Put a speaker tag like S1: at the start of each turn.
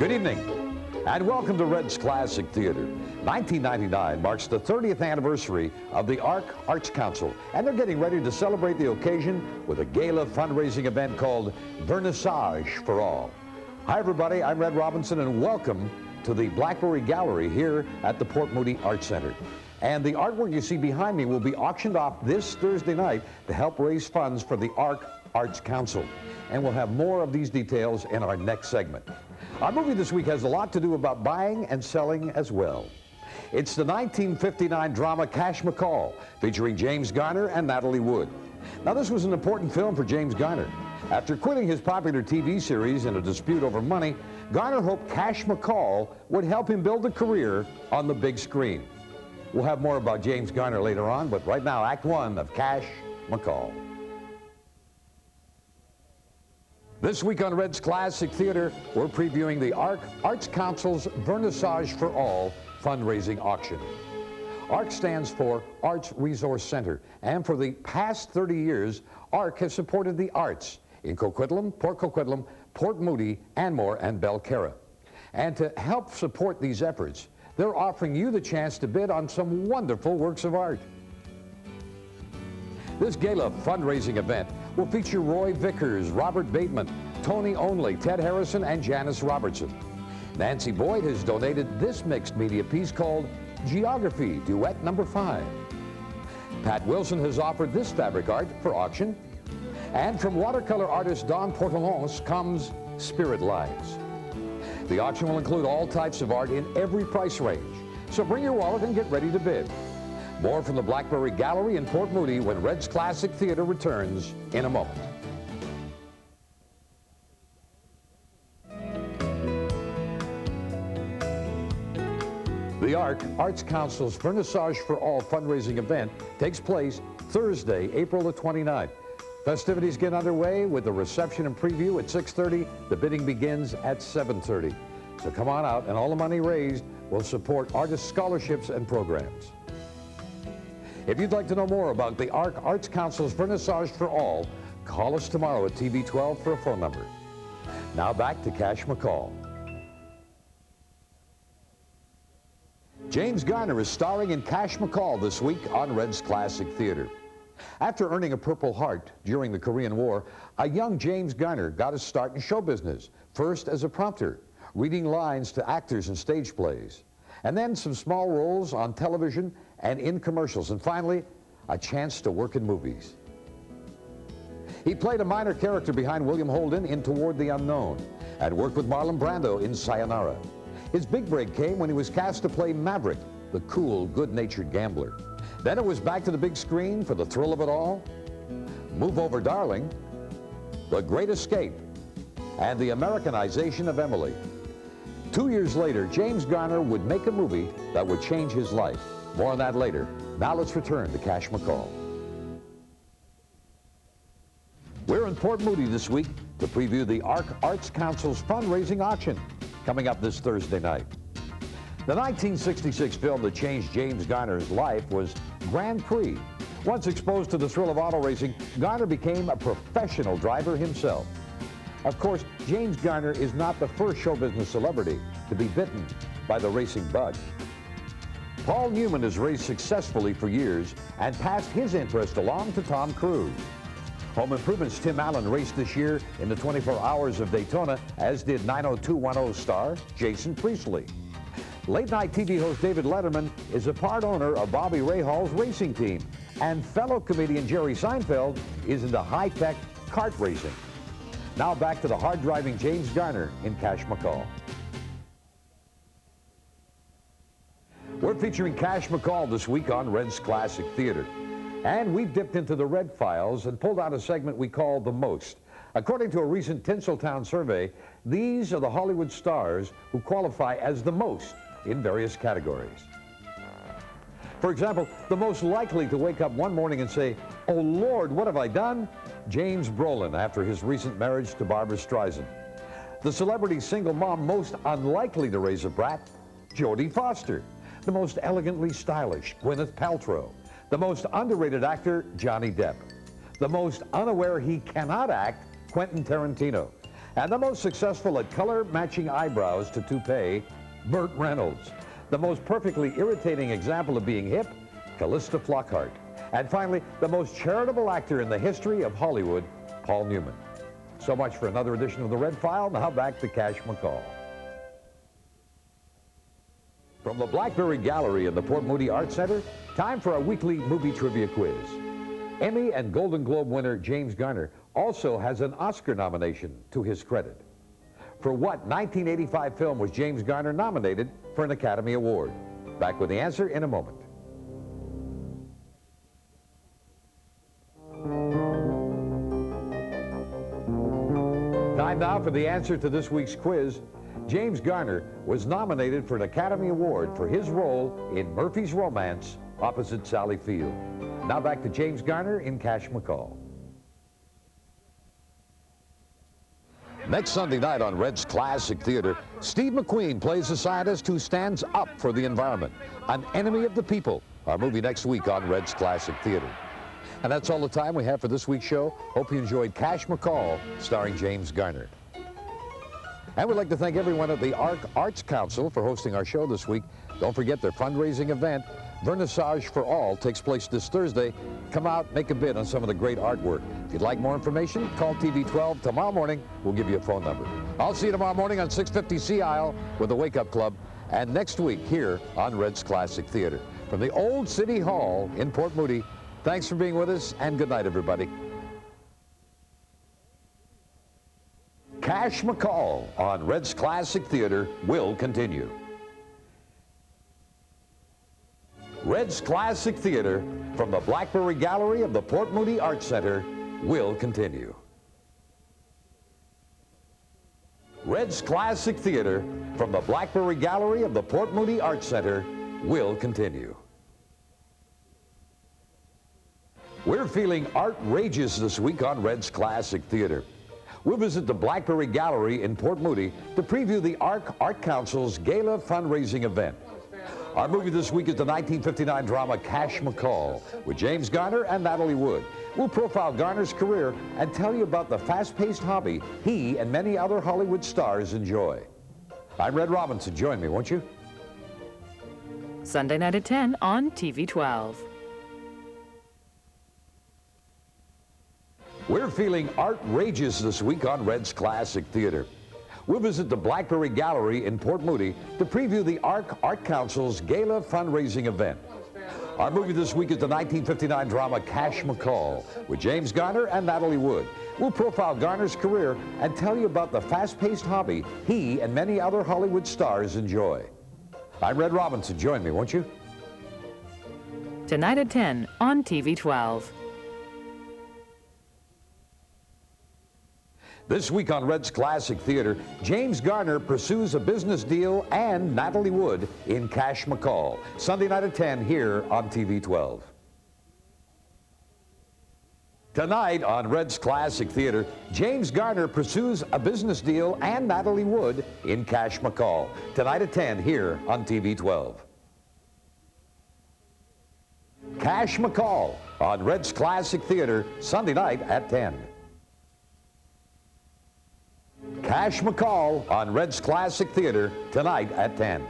S1: Good evening, and welcome to Red's Classic Theater. 1999 marks the 30th anniversary of the ARC Arts Council, and they're getting ready to celebrate the occasion with a gala fundraising event called Vernissage for All. Hi, everybody. I'm Red Robinson, and welcome to the Blackberry Gallery here at the Port Moody Arts Center. And the artwork you see behind me will be auctioned off this Thursday night to help raise funds for the ARC Arts Council. And we'll have more of these details in our next segment. Our movie this week has a lot to do about buying and selling as well. It's the 1959 drama Cash McCall, featuring James Garner and Natalie Wood. Now, this was an important film for James Garner. After quitting his popular TV series in a dispute over money, Garner hoped Cash McCall would help him build a career on the big screen. We'll have more about James Garner later on, but right now, Act One of Cash McCall. This week on Red's Classic Theater, we're previewing the ARC Arts Council's Vernissage for All fundraising auction. ARC stands for Arts Resource Center, and for the past 30 years, ARC has supported the arts in Coquitlam, Port Moody, Anmore, and Belcarra. And to help support these efforts, they're offering you the chance to bid on some wonderful works of art. This gala fundraising event will feature Roy Vickers, Robert Bateman, Tony Onley, Ted Harrison, and Janice Robertson. Nancy Boyd has donated this mixed media piece called Geography, Duet Number 5. Pat Wilson has offered this fabric art for auction. And from watercolor artist Don Portelance comes Spirit Lines. The auction will include all types of art in every price range. So bring your wallet and get ready to bid. More from the Blackberry Gallery in Port Moody when Red's Classic Theater returns in a moment. The ARC Arts Council's Vernissage for All fundraising event takes place Thursday, April the 29th. Festivities get underway with the reception and preview at 6:30. The bidding begins at 7:30. So come on out, and all the money raised will support artist scholarships and programs. If you'd like to know more about the ARC Arts Council's Vernissage for All, call us tomorrow at TV 12 for a phone number. Now back to Cash McCall. James Garner is starring in Cash McCall this week on Red's Classic Theater. After earning a Purple Heart during the Korean War, a young James Garner got his start in show business, first as a prompter, reading lines to actors in stage plays, and then some small roles on television and in commercials, and finally, a chance to work in movies. He played a minor character behind William Holden in Toward the Unknown, and worked with Marlon Brando in Sayonara. His big break came when he was cast to play Maverick, the cool, good-natured gambler. Then it was back to the big screen for The Thrill of It All, Move Over Darling, The Great Escape, and the Americanization of Emily. 2 years later, James Garner would make a movie that would change his life. More on that later. Now let's return to Cash McCall. We're in Port Moody this week to preview the ARC Arts Council's fundraising auction coming up this Thursday night. The 1966 film that changed James Garner's life was Grand Prix. Once exposed to the thrill of auto racing, Garner became a professional driver himself. Of course, James Garner is not the first show business celebrity to be bitten by the racing bug. Paul Newman has raced successfully for years and passed his interest along to Tom Cruise. Home Improvement's Tim Allen raced this year in the 24 Hours of Daytona, as did 90210 star Jason Priestley. Late-night TV host David Letterman is a part owner of Bobby Rahall's racing team, and fellow comedian Jerry Seinfeld is into high-tech kart racing. Now back to the hard-driving James Garner in Cash McCall. We're featuring Cash McCall this week on Red's Classic Theater. And we've dipped into the Red files and pulled out a segment we call The Most. According to a recent Tinseltown survey, these are the Hollywood stars who qualify as the most in various categories. For example, the most likely to wake up one morning and say, "Oh Lord, what have I done?" James Brolin, after his recent marriage to Barbra Streisand. The celebrity single mom most unlikely to raise a brat, Jodie Foster. The most elegantly stylish, Gwyneth Paltrow. The most underrated actor, Johnny Depp. The most unaware he cannot act, Quentin Tarantino. And the most successful at color matching eyebrows to toupee, Burt Reynolds. The most perfectly irritating example of being hip, Callista Flockhart. And finally, the most charitable actor in the history of Hollywood, Paul Newman. So much for another edition of the Red File. Now back to Cash McCall. From the Blackberry Gallery in the Port Moody Arts Center, time for our weekly movie trivia quiz. Emmy and Golden Globe winner James Garner also has an Oscar nomination to his credit. For what 1985 film was James Garner nominated for an Academy Award? Back with the answer in a moment. Time now for the answer to this week's quiz. James Garner was nominated for an Academy Award for his role in Murphy's Romance opposite Sally Field. Now back to James Garner in Cash McCall. Next Sunday night on Red's Classic Theater, Steve McQueen plays a scientist who stands up for the environment, an enemy of the people. Our movie next week on Red's Classic Theater. And that's all the time we have for this week's show. Hope you enjoyed Cash McCall, starring James Garner. And we'd like to thank everyone at the ARC Arts Council for hosting our show this week. Don't forget their fundraising event, Vernissage for All, takes place this Thursday. Come out, make a bid on some of the great artwork. If you'd like more information, call TV 12 tomorrow morning. We'll give you a phone number. I'll see you tomorrow morning on 650 Sea Isle with the Wake Up Club, and next week here on Red's Classic Theater. From the Old City Hall in Port Moody, thanks for being with us, and good night, everybody. Cash McCall on Red's Classic Theater will continue. Red's Classic Theater from the Blackberry Gallery of the Port Moody Arts Center will continue. Red's Classic Theater from the Blackberry Gallery of the Port Moody Arts Center will continue. We're feeling outrageous this week on Red's Classic Theater. We'll visit the Blackberry Gallery in Port Moody to preview the ARC Art Council's Gala fundraising event. Our movie this week is the 1959 drama Cash McCall with James Garner and Natalie Wood. We'll profile Garner's career and tell you about the fast-paced hobby he and many other Hollywood stars enjoy. I'm Red Robinson. Join me, won't you?
S2: Sunday night at 10 on TV 12.
S1: We're feeling outrageous this week on Red's Classic Theater. We'll visit the Blackberry Gallery in Port Moody to preview the ARC Art Council's Gala fundraising event. Our movie this week is the 1959 drama Cash McCall with James Garner and Natalie Wood. We'll profile Garner's career and tell you about the fast-paced hobby he and many other Hollywood stars enjoy. I'm Red Robinson. Join me, won't you?
S2: Tonight at 10 on TV 12.
S1: This week on Red's Classic Theater, James Garner pursues a business deal and Natalie Wood in Cash McCall. Sunday night at 10 here on TV 12. Tonight on Red's Classic Theater, James Garner pursues a business deal and Natalie Wood in Cash McCall. Tonight at 10 here on TV 12. Cash McCall on Red's Classic Theater, Sunday night at 10. Cash McCall on Red's Classic Theater tonight at 10.